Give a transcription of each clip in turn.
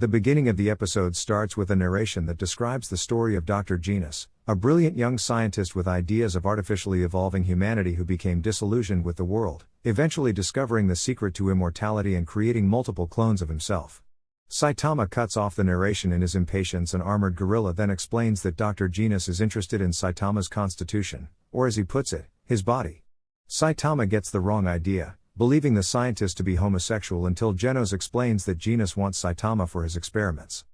The beginning of the episode starts with a narration that describes the story of Dr. Genus, a brilliant young scientist with ideas of artificially evolving humanity who became disillusioned with the world, eventually discovering the secret to immortality and creating multiple clones of himself. Saitama cuts off the narration in his impatience, and Armored Gorilla then explains that Dr. Genus is interested in Saitama's constitution, or as he puts it, his body. Saitama gets the wrong idea, believing the scientist to be homosexual until Genos explains that Genus wants Saitama for his experiments.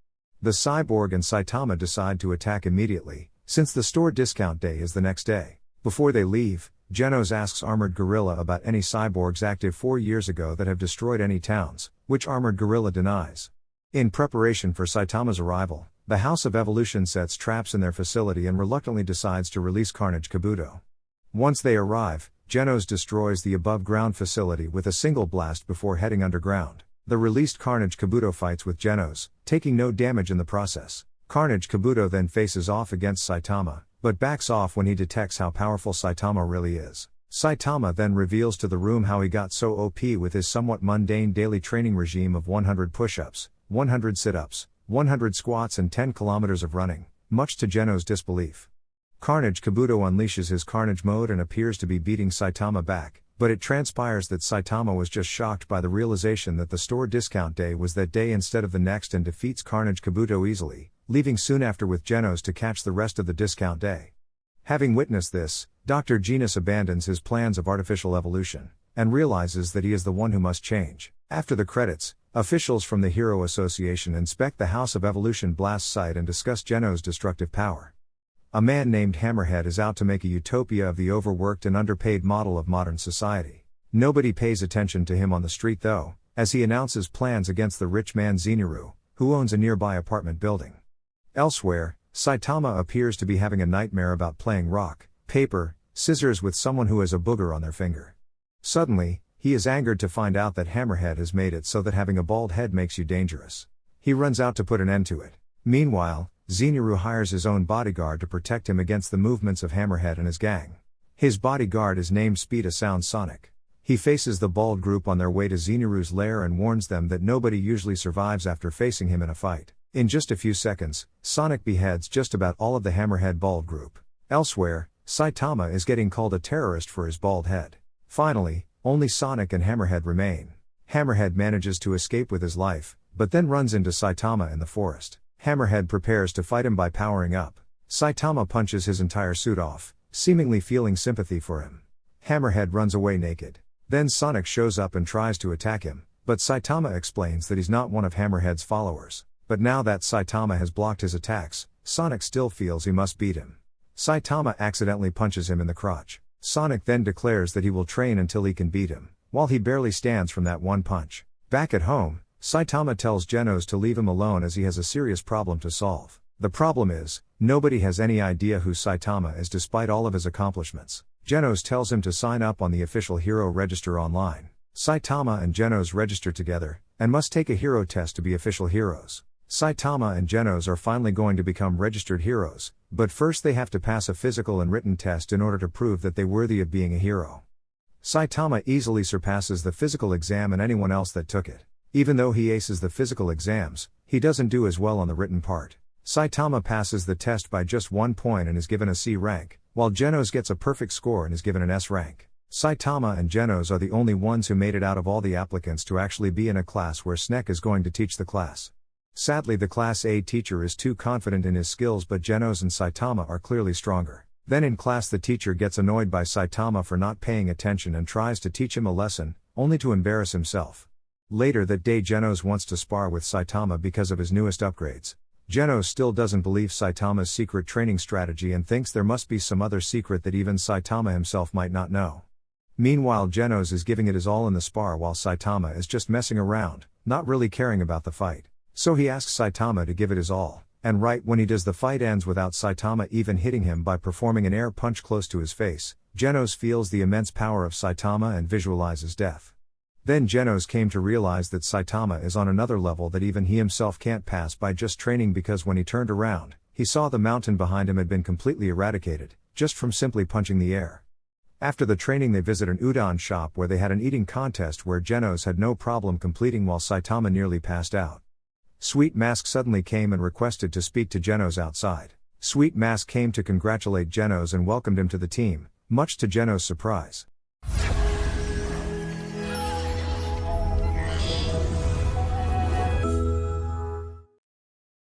The cyborg and Saitama decide to attack immediately, since the store discount day is the next day. Before they leave, Genos asks Armored Gorilla about any cyborgs active 4 years ago that have destroyed any towns, which Armored Gorilla denies. In preparation for Saitama's arrival, the House of Evolution sets traps in their facility and reluctantly decides to release Carnage Kabuto. Once they arrive, Genos destroys the above-ground facility with a single blast before heading underground. The released Carnage Kabuto fights with Genos, taking no damage in the process. Carnage Kabuto then faces off against Saitama, but backs off when he detects how powerful Saitama really is. Saitama then reveals to the room how he got so OP with his somewhat mundane daily training regime of 100 push-ups, 100 sit-ups, 100 squats and 10 kilometers of running, much to Genos' disbelief. Carnage Kabuto unleashes his Carnage mode and appears to be beating Saitama back, but it transpires that Saitama was just shocked by the realization that the store discount day was that day instead of the next, and defeats Carnage Kabuto easily, leaving soon after with Genos to catch the rest of the discount day. Having witnessed this, Dr. Genus abandons his plans of artificial evolution, and realizes that he is the one who must change. After the credits, officials from the Hero Association inspect the House of Evolution blast site and discuss Genos' destructive power. A man named Hammerhead is out to make a utopia of the overworked and underpaid model of modern society. Nobody pays attention to him on the street though, as he announces plans against the rich man Zenitsu, who owns a nearby apartment building. Elsewhere, Saitama appears to be having a nightmare about playing rock, paper, scissors with someone who has a booger on their finger. Suddenly, he is angered to find out that Hammerhead has made it so that having a bald head makes you dangerous. He runs out to put an end to it. Meanwhile, Zenitsu hires his own bodyguard to protect him against the movements of Hammerhead and his gang. His bodyguard is named Speed Sound Sonic. He faces the bald group on their way to Zenitsu's lair and warns them that nobody usually survives after facing him in a fight. In just a few seconds, Sonic beheads just about all of the Hammerhead bald group. Elsewhere, Saitama is getting called a terrorist for his bald head. Finally, only Sonic and Hammerhead remain. Hammerhead manages to escape with his life, but then runs into Saitama in the forest. Hammerhead prepares to fight him by powering up. Saitama punches his entire suit off, seemingly feeling sympathy for him. Hammerhead runs away naked. Then Sonic shows up and tries to attack him, but Saitama explains that he's not one of Hammerhead's followers. But now that Saitama has blocked his attacks, Sonic still feels he must beat him. Saitama accidentally punches him in the crotch. Sonic then declares that he will train until he can beat him, while he barely stands from that one punch. Back at home, Saitama tells Genos to leave him alone as he has a serious problem to solve. The problem is, nobody has any idea who Saitama is despite all of his accomplishments. Genos tells him to sign up on the official hero register online. Saitama and Genos register together, and must take a hero test to be official heroes. Saitama and Genos are finally going to become registered heroes, but first they have to pass a physical and written test in order to prove that they're worthy of being a hero. Saitama easily surpasses the physical exam and anyone else that took it. Even though he aces the physical exams, he doesn't do as well on the written part. Saitama passes the test by just 1 point and is given a C rank, while Genos gets a perfect score and is given an S rank. Saitama and Genos are the only ones who made it out of all the applicants to actually be in a class where Snek is going to teach the class. Sadly, the Class A teacher is too confident in his skills, but Genos and Saitama are clearly stronger. Then in class the teacher gets annoyed by Saitama for not paying attention and tries to teach him a lesson, only to embarrass himself. Later that day Genos wants to spar with Saitama because of his newest upgrades. Genos still doesn't believe Saitama's secret training strategy and thinks there must be some other secret that even Saitama himself might not know. Meanwhile Genos is giving it his all in the spar while Saitama is just messing around, not really caring about the fight. So he asks Saitama to give it his all, and right when he does the fight ends without Saitama even hitting him by performing an air punch close to his face. Genos feels the immense power of Saitama and visualizes death. Then Genos came to realize that Saitama is on another level that even he himself can't pass by just training, because when he turned around, he saw the mountain behind him had been completely eradicated, just from simply punching the air. After the training they visit an udon shop where they had an eating contest where Genos had no problem completing while Saitama nearly passed out. Sweet Mask suddenly came and requested to speak to Genos outside. Sweet Mask came to congratulate Genos and welcomed him to the team, much to Genos' surprise.